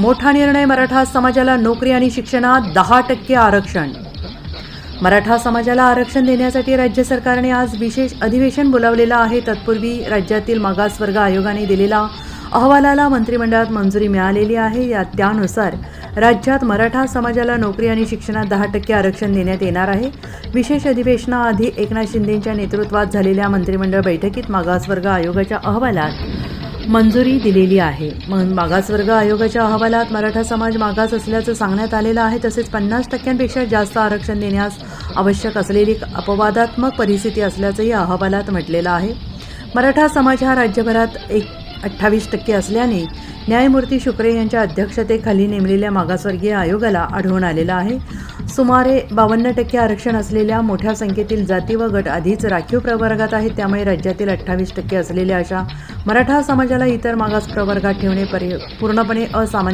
मोठा निर्णय, मराठा समाजाला नोकरी आणि शिक्षणात 10% आरक्षण. मराठा समाजाला आरक्षण देण्यासाठी राज्य सरकारने आज विशेष अधिवेशन बोलावलेलं आहे. तत्पूर्वी राज्यातील मागासवर्ग आयोगाने दिलेला अहवालाला मंत्रिमंडळात मंजुरी मिळालेली आहे. त्यानुसार राज्यात मराठा समाजाला नोकरी आणि शिक्षणात 10% आरक्षण देण्यात येणार आहे. विशेष अधिवेशनाआधी एकनाथ शिंदेंच्या नेतृत्वात झालेल्या मंत्रिमंडळ बैठकीत मागासवर्ग आयोगाच्या अहवालात मंजुरी दिलेली आहे. मागासवर्ग आयोगाच्या अहवालात मराठा समाज मागास असल्याचं सांगण्यात आलेलं आहे. तसेच 50%पेक्षा जास्त आरक्षण देण्यास आवश्यक असलेली अपवादात्मक परिस्थिती असल्याचंही अहवालात म्हटलेलं आहे. मराठा समाज हा राज्यभरात 28% असल्याने न्यायमूर्ती शुक्रे यांच्या अध्यक्षतेखाली नेमलेल्या मागासवर्गीय आयोगाला आढळून आलेला आहे. सुमारे 52% आरक्षण असलेल्या मोठ्या संख्येतील जाती व गट आधीच राखीव प्रवर्गात आहेत. त्यामुळे राज्यातील 28% असलेल्या अशा मराठा समाजाला इतर मागास प्रवर्गात ठेवणे पूर्णपणे असामान्य